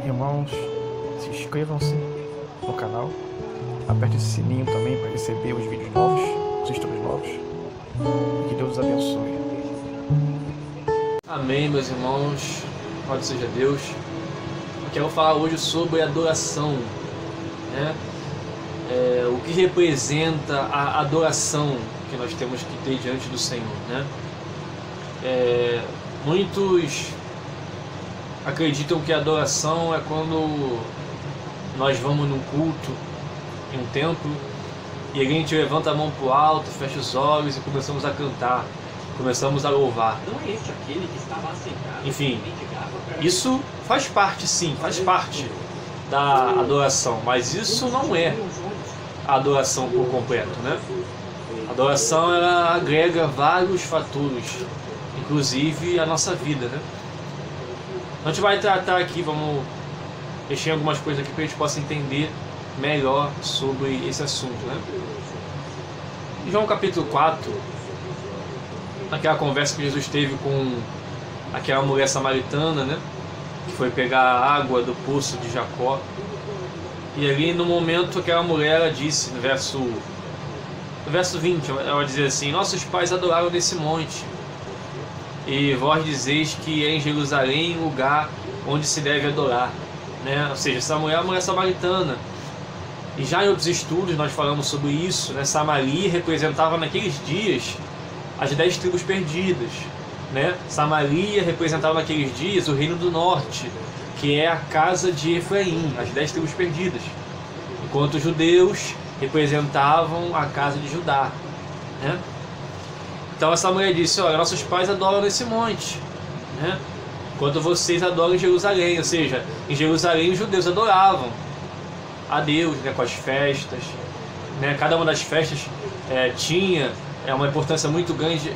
Irmãos, se inscrevam-se no canal, aperte esse sininho também para receber os vídeos novos, os estudos novos. E que Deus os abençoe. Amém, meus irmãos. Louvado seja Deus. Eu quero falar hoje sobre adoração, né? O que representa a adoração que nós temos que ter diante do Senhor, né? Muitos acreditam que a adoração é quando nós vamos num culto, em um templo, e a gente levanta a mão para o alto, fecha os olhos e começamos a cantar, começamos a louvar. Não é este aquele que estava assentado. Enfim, isso faz parte, sim, faz parte da adoração, mas isso não é a adoração por completo, né? A adoração, ela agrega vários fatores, inclusive a nossa vida, né? A gente vai tratar aqui, vamos mexer em algumas coisas aqui para a gente possa entender melhor sobre esse assunto, né? Em João capítulo 4, naquela conversa que Jesus teve com aquela mulher samaritana, né? Que foi pegar a água do poço de Jacó. E ali no momento aquela mulher, ela disse, no verso 20, ela dizia assim: nossos pais adoraram nesse monte, e vós dizeis que é em Jerusalém o lugar onde se deve adorar, né? Ou seja, essa mulher é uma mulher samaritana. E já em outros estudos nós falamos sobre isso, né? Samaria representava naqueles dias as 10 tribos perdidas, né? Samaria representava naqueles dias o reino do norte, que é a casa de Efraim, as 10 tribos perdidas, enquanto os judeus representavam a casa de Judá, né? Então essa mulher disse: olha, nossos pais adoram nesse monte, né? Enquanto vocês adoram em Jerusalém. Ou seja, em Jerusalém os judeus adoravam a Deus, né, com as festas, né? Cada uma das festas tinha uma importância muito grande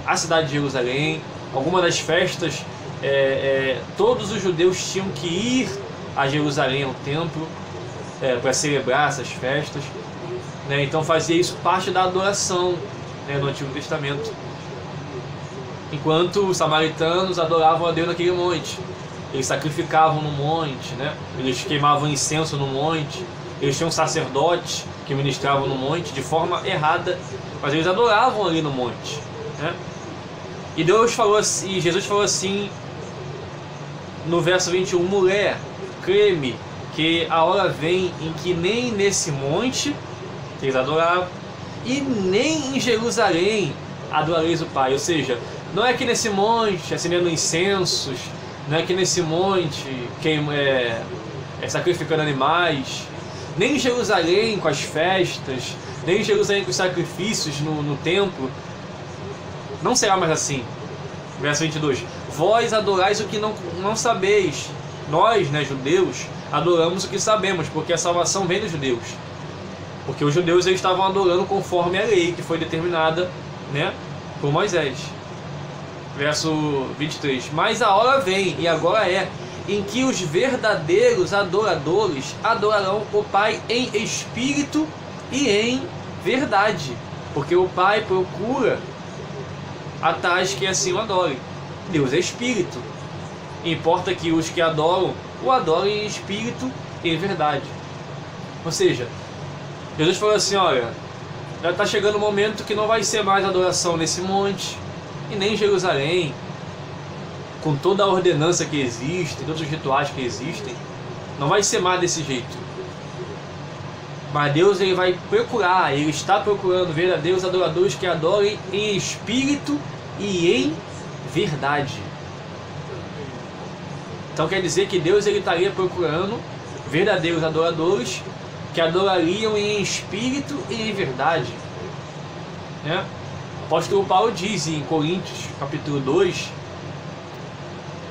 à cidade de Jerusalém. Algumas das festas, todos os judeus tinham que ir a Jerusalém, ao templo, para celebrar essas festas, né? Então fazia isso parte da adoração, né, no Antigo Testamento. Enquanto os samaritanos adoravam a Deus naquele monte, eles sacrificavam no monte, né? Eles queimavam incenso no monte, eles tinham sacerdotes que ministravam no monte de forma errada, mas eles adoravam ali no monte, né? E Deus falou assim, Jesus falou assim no verso 21: mulher, crê-me que a hora vem em que nem nesse monte que eles adoravam e nem em Jerusalém adorareis o Pai. Ou seja, não é que nesse monte acendendo incensos, não é que nesse monte sacrificando animais, nem em Jerusalém com as festas, nem em Jerusalém com os sacrifícios no templo. Não será mais assim. Verso 22: vós adorais o que não sabeis. Nós, né, judeus, adoramos o que sabemos, porque a salvação vem dos judeus. Porque os judeus, eles estavam adorando conforme a lei que foi determinada, né, por Moisés. Verso 23: mas a hora vem, e agora é, em que os verdadeiros adoradores adorarão o Pai em espírito e em verdade, porque o Pai procura a tais que assim o adorem. Deus é espírito, importa que os que adoram o adorem em espírito e em verdade. Ou seja, Jesus falou assim: olha, já está chegando o momento que não vai ser mais adoração nesse monte e nem em Jerusalém, com toda a ordenança que existe, todos os rituais que existem. Não vai ser mais desse jeito. Mas Deus, ele vai procurar, ele está procurando verdadeiros adoradores que adorem em espírito e em verdade. Então quer dizer que Deus, ele estaria procurando verdadeiros adoradores que adorariam em espírito e em verdade, né? O apóstolo Paulo diz em Coríntios capítulo 2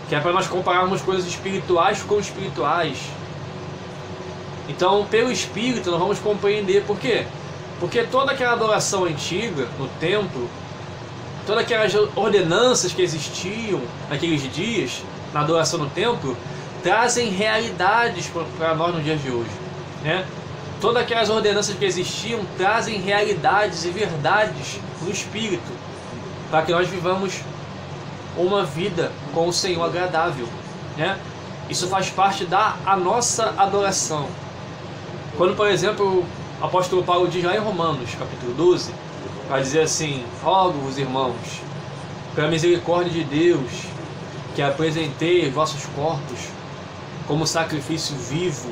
que é para nós compararmos coisas espirituais com espirituais. Então, pelo Espírito, nós vamos compreender por quê? Porque toda aquela adoração antiga no templo, todas aquelas ordenanças que existiam naqueles dias, na adoração no templo, trazem realidades para nós nos dias de hoje, né? Todas aquelas ordenanças que existiam trazem realidades e verdades no Espírito, para que nós vivamos uma vida com o Senhor agradável, né? Isso faz parte da nossa adoração. Quando, por exemplo, o apóstolo Paulo diz lá em Romanos, capítulo 12, vai dizer assim: rogo-vos, irmãos, pela misericórdia de Deus, que apresentei vossos corpos como sacrifício vivo,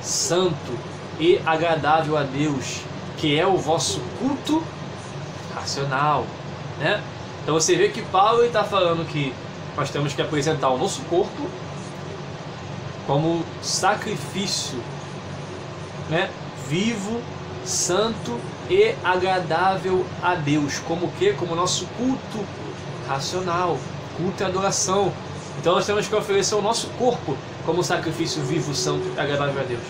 santo e agradável a Deus, que é o vosso culto racional, né? Então você vê que Paulo está falando que nós temos que apresentar o nosso corpo como sacrifício, né? Vivo, santo e agradável a Deus, como o quê? Como nosso culto racional, culto e adoração. Então nós temos que oferecer o nosso corpo como sacrifício vivo, santo e agradável a Deus.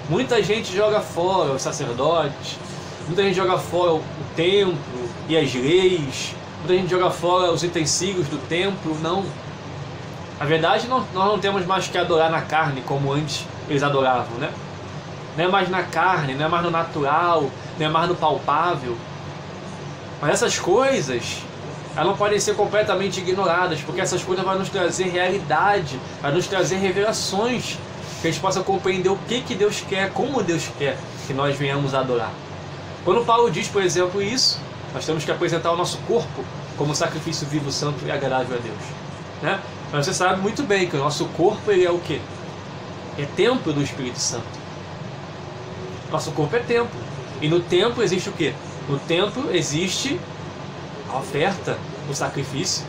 Muita gente joga fora os sacerdotes, muita gente joga fora o templo e as leis, muita gente joga fora os utensílios do templo. Não. Na verdade, nós não temos mais que adorar na carne como antes eles adoravam, né? Não é mais na carne, não é mais no natural, não é mais no palpável. Mas essas coisas, elas não podem ser completamente ignoradas, porque essas coisas vão nos trazer realidade, vão nos trazer revelações, que a gente possa compreender o que Deus quer, como Deus quer que nós venhamos a adorar. Quando Paulo diz, por exemplo, isso, nós temos que apresentar o nosso corpo como sacrifício vivo, santo e agradável a Deus, né? Mas você sabe muito bem que o nosso corpo, ele é o quê? É templo do Espírito Santo. Nosso corpo é templo. E no templo existe o quê? No templo existe a oferta, o sacrifício.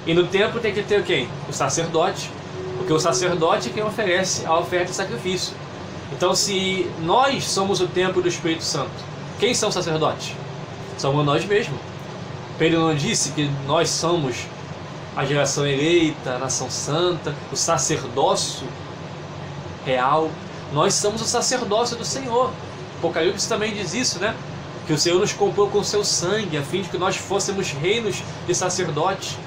E no templo tem que ter quem? O sacerdote. Porque o sacerdote é quem oferece a oferta e o sacrifício. Então, se nós somos o templo do Espírito Santo, quem são os sacerdotes? Somos nós mesmos. Pedro não disse que nós somos a geração eleita, a nação santa, o sacerdócio real. Nós somos o sacerdócio do Senhor. Apocalipse também diz isso, né? Que o Senhor nos comprou com o seu sangue, a fim de que nós fôssemos reinos de sacerdotes.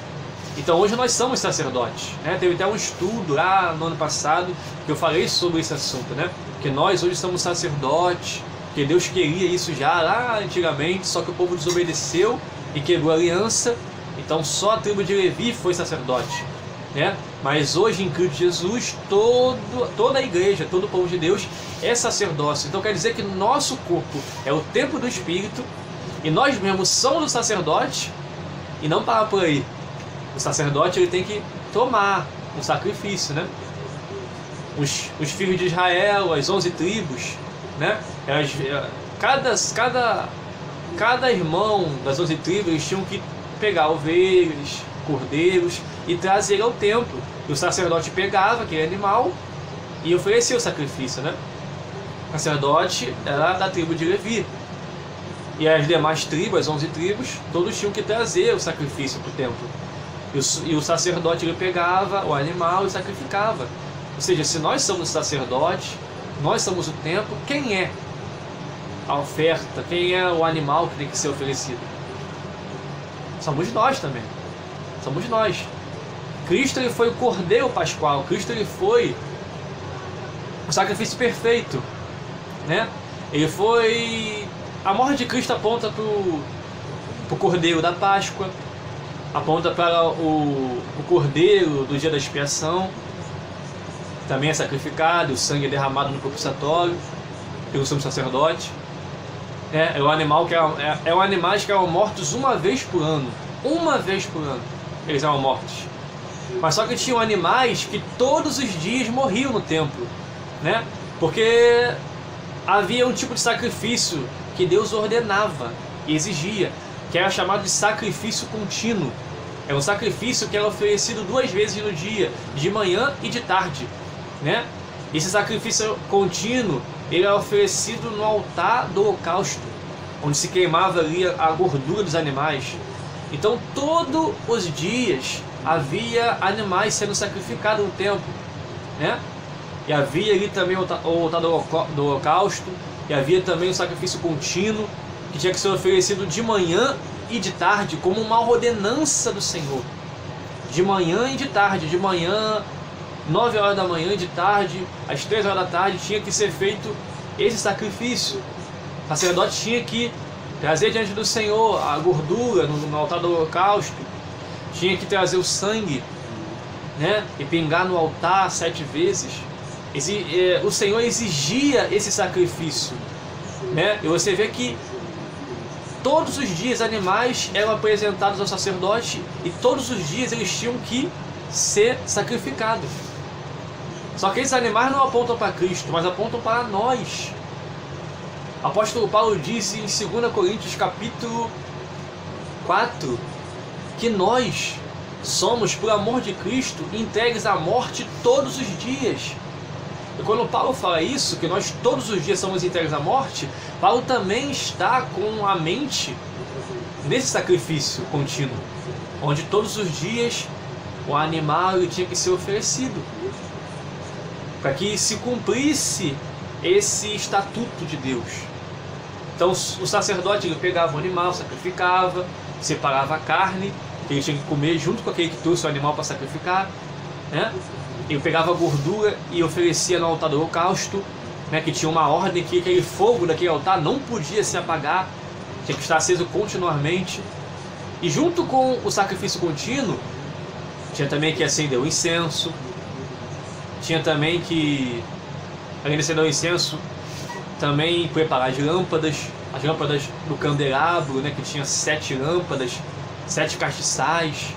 Então hoje nós somos sacerdotes, né? Teve até um estudo lá no ano passado que eu falei sobre esse assunto, né? Que nós hoje somos sacerdotes, que Deus queria isso já lá antigamente, só que o povo desobedeceu e quebrou a aliança. Então só a tribo de Levi foi sacerdote, né? Mas hoje em Cristo Jesus toda a igreja, todo o povo de Deus é sacerdócio. Então quer dizer que nosso corpo é o templo do Espírito e nós mesmos somos o sacerdote. E não parar por aí. O sacerdote, ele tem que tomar um sacrifício, né? Os filhos de Israel, as 11 tribos, né? Cada irmão das 11 tribos, eles tinham que pegar ovelhas, cordeiros e trazer ao templo. E o sacerdote pegava aquele animal e oferecia o sacrifício, né? O sacerdote era da tribo de Levi. E as demais tribos, as 11 tribos, todos tinham que trazer o sacrifício para o templo. E o sacerdote, ele pegava o animal e sacrificava. Ou seja, se nós somos sacerdotes, nós somos o templo, quem é a oferta? Quem é o animal que tem que ser oferecido? Somos nós também. Somos nós. Cristo, ele foi o Cordeiro Pascual. Cristo, ele foi o sacrifício perfeito, né? Ele foi... A morte de Cristo aponta para o Cordeiro da Páscoa, aponta para o Cordeiro do dia da expiação, que também é sacrificado, o sangue é derramado no propiciatório pelo sumo sacerdote. É um animal que eram animais que eram mortos uma vez por ano. Uma vez por ano eles eram mortos. Mas só que tinham animais que todos os dias morriam no templo, né? Porque havia um tipo de sacrifício que Deus ordenava e exigia, que era chamado de sacrifício contínuo. É um sacrifício que era oferecido 2 vezes no dia, de manhã e de tarde, né? Esse sacrifício contínuo, ele era oferecido no altar do holocausto, onde se queimava ali a gordura dos animais. Então todos os dias havia animais sendo sacrificados no templo, né? E havia ali também o altar do holocausto, e havia também o sacrifício contínuo, que tinha que ser oferecido de manhã e de tarde, como uma ordenança do Senhor. De manhã e de tarde. De manhã, 9 horas da manhã, e de tarde, às 3 horas da tarde, tinha que ser feito esse sacrifício. O sacerdote tinha que trazer diante do Senhor a gordura no altar do holocausto, tinha que trazer o sangue né, e pingar no altar 7 vezes. O Senhor exigia esse sacrifício, né? E você vê que todos os dias animais eram apresentados ao sacerdote e todos os dias eles tinham que ser sacrificados. Só que esses animais não apontam para Cristo, mas apontam para nós. O apóstolo Paulo diz em 2 Coríntios capítulo 4 que nós somos, por amor de Cristo, entregues à morte todos os dias. E quando Paulo fala isso, que nós todos os dias somos entregues à morte, Paulo também está com a mente nesse sacrifício contínuo, onde todos os dias o animal ele tinha que ser oferecido, para que se cumprisse esse estatuto de Deus. Então o sacerdote ele pegava o animal, sacrificava, separava a carne, que ele tinha que comer junto com aquele que trouxe o animal para sacrificar, né? Ele pegava a gordura e oferecia no altar do holocausto, né? Que tinha uma ordem que aquele fogo daquele altar não podia se apagar, tinha que estar aceso continuamente. E junto com o sacrifício contínuo, tinha também que acender o incenso, tinha também que, além de acender o incenso, também preparar as lâmpadas do candelabro, né, que tinha 7 lâmpadas, 7 castiçais.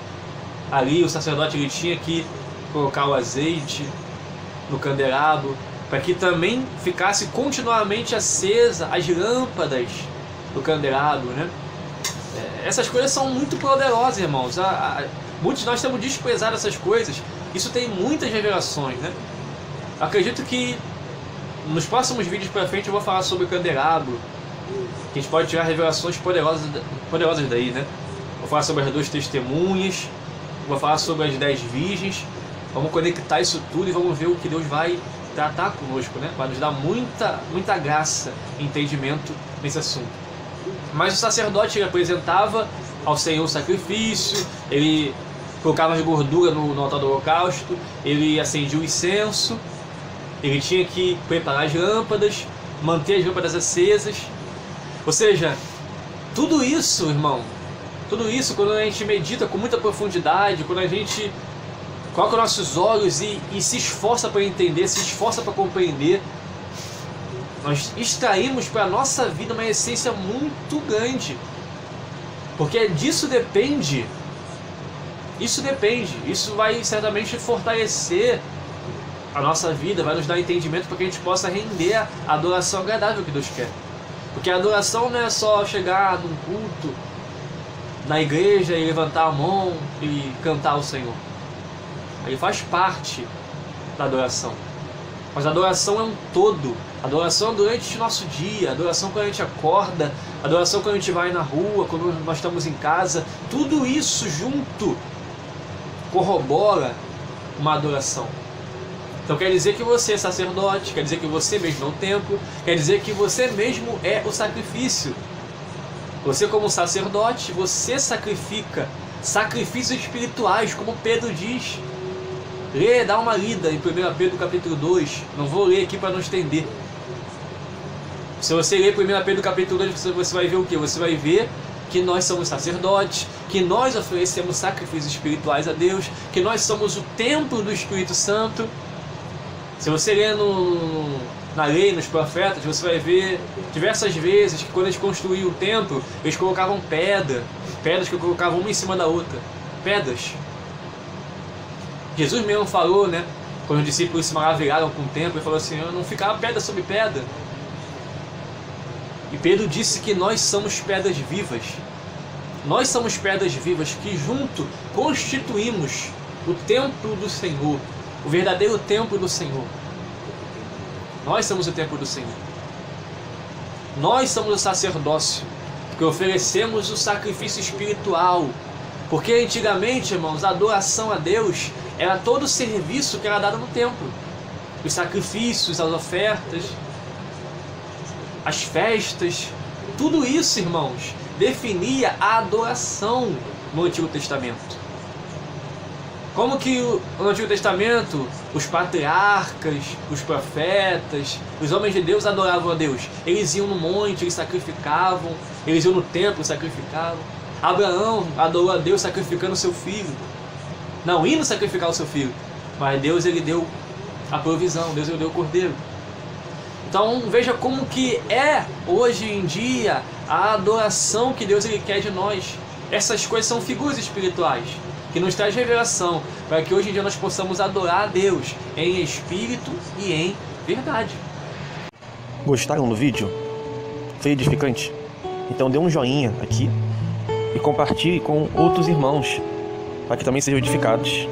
Ali o sacerdote ele tinha que colocar o azeite no candelabro, para que também ficasse continuamente acesa as lâmpadas do candelabro, né? Essas coisas são muito poderosas, irmãos. Muitos de nós temos desprezado essas coisas. Isso tem muitas revelações, né? Acredito que nos próximos vídeos para frente eu vou falar sobre o candelabro. A gente pode tirar revelações poderosas daí, né? Vou falar sobre as 2 testemunhas, vou falar sobre as 10 virgens. Vamos conectar isso tudo e vamos ver o que Deus vai tratar conosco, né? Vai nos dar muita graça e entendimento nesse assunto. Mas o sacerdote ele apresentava ao Senhor o sacrifício, ele colocava as gorduras no altar do holocausto, ele acendia o incenso, ele tinha que preparar as lâmpadas, manter as lâmpadas acesas. Ou seja, tudo isso, irmão, tudo isso, quando a gente medita com muita profundidade, quando a gente coloca nossos olhos e se esforça para entender, se esforça para compreender, nós extraímos para a nossa vida uma essência muito grande. Porque disso depende, isso vai certamente fortalecer a nossa vida, vai nos dar entendimento para que a gente possa render a adoração agradável que Deus quer. Porque a adoração não é só chegar num culto, na igreja e levantar a mão e cantar ao Senhor. Ele faz parte da adoração. Mas a adoração é um todo. A adoração durante o nosso dia, a adoração quando a gente acorda, a adoração quando a gente vai na rua, quando nós estamos em casa. Tudo isso junto corrobora uma adoração. Então quer dizer que você é sacerdote, quer dizer que você mesmo é o templo, quer dizer que você mesmo é o sacrifício. Você como sacerdote, você sacrifica sacrifícios espirituais, como Pedro diz. Dá uma lida em 1 Pedro capítulo 2, não vou ler aqui para não estender. Se você ler 1 Pedro capítulo 2, você vai ver o que? Você vai ver que nós somos sacerdotes, que nós oferecemos sacrifícios espirituais a Deus, que nós somos o templo do Espírito Santo. Se você ler na lei, nos profetas, você vai ver diversas vezes que quando eles construíam o templo, eles colocavam pedras que colocavam uma em cima da outra, pedras. Jesus mesmo falou, né, quando os discípulos se maravilharam com o templo, ele falou assim, não ficava pedra sobre pedra. E Pedro disse que nós somos pedras vivas. Nós somos pedras vivas que junto constituímos o templo do Senhor, o verdadeiro templo do Senhor. Nós somos o templo do Senhor. Nós somos o sacerdócio, que oferecemos o sacrifício espiritual. Porque antigamente, irmãos, a adoração a Deus era todo o serviço que era dado no templo. Os sacrifícios, as ofertas, as festas, tudo isso, irmãos, definia a adoração no Antigo Testamento. Como que no Antigo Testamento os patriarcas, os profetas, os homens de Deus adoravam a Deus? Eles iam no monte, eles sacrificavam, eles iam no templo, sacrificavam. Abraão adorou a Deus sacrificando seu filho. não indo sacrificar o seu filho, mas Deus ele deu a provisão, Deus ele deu o cordeiro. Então veja como que é hoje em dia a adoração que Deus ele quer de nós. Essas coisas são figuras espirituais que nos traz revelação para que hoje em dia nós possamos adorar a Deus em espírito e em verdade. Gostaram do vídeo? Foi edificante? Então dê um joinha aqui e compartilhe com outros irmãos para que também sejam edificados.